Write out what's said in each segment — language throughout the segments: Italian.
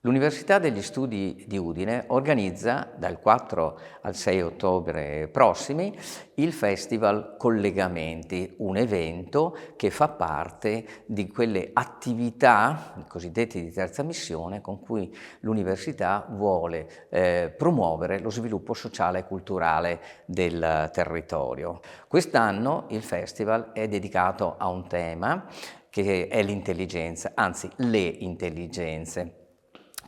L'Università degli Studi di Udine organizza dal 4 al 6 ottobre prossimi il Festival Collegamenti, un evento che fa parte di quelle attività, i cosiddetti di terza missione, con cui l'Università vuole promuovere lo sviluppo sociale e culturale del territorio. Quest'anno il festival è dedicato a un tema che è l'intelligenza, anzi le intelligenze.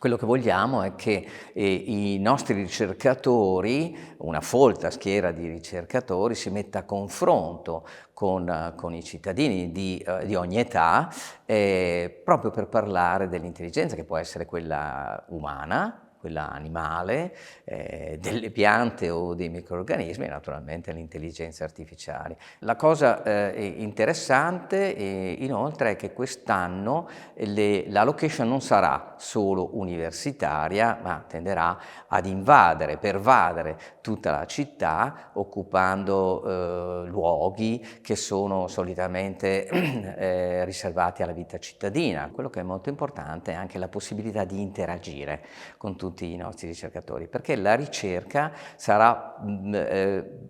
Quello che vogliamo è che i nostri ricercatori, una folta schiera di ricercatori, si metta a confronto con i cittadini di ogni età, proprio per parlare dell'intelligenza, che può essere quella umana, quella animale, delle piante o dei microrganismi e naturalmente le intelligenze artificiali. La cosa interessante inoltre è che quest'anno la location non sarà solo universitaria, ma tenderà ad pervadere tutta la città, occupando luoghi che sono solitamente riservati alla vita cittadina. Quello che è molto importante è anche la possibilità di interagire con tutti i nostri ricercatori, perché la ricerca sarà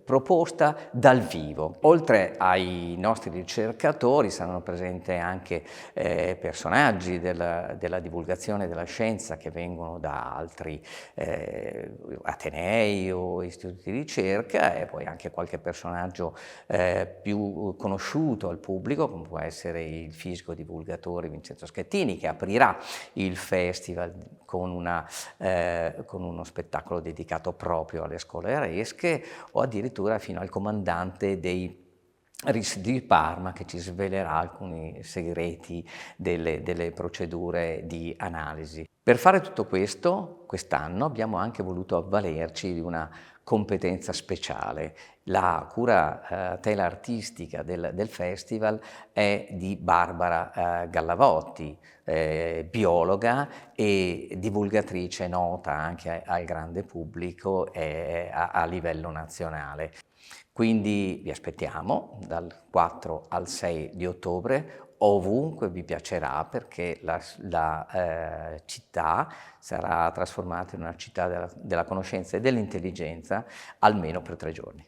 proposta dal vivo. Oltre ai nostri ricercatori saranno presenti anche personaggi della divulgazione della scienza che vengono da altri atenei o istituti di ricerca, e poi anche qualche personaggio più conosciuto al pubblico, come può essere il fisico divulgatore Vincenzo Schettini, che aprirà il festival con uno spettacolo dedicato proprio alle scolaresche, o addirittura fino al comandante dei RIS di Parma, che ci svelerà alcuni segreti delle procedure di analisi. Per fare tutto questo, quest'anno abbiamo anche voluto avvalerci di una competenza speciale. La curatela artistica del festival è di Barbara Gallavotti, biologa e divulgatrice nota anche al grande pubblico e a livello nazionale. Quindi vi aspettiamo dal 4 al 6 di ottobre, ovunque vi piacerà, perché la città sarà trasformata in una città della conoscenza e dell'intelligenza almeno per 3 giorni.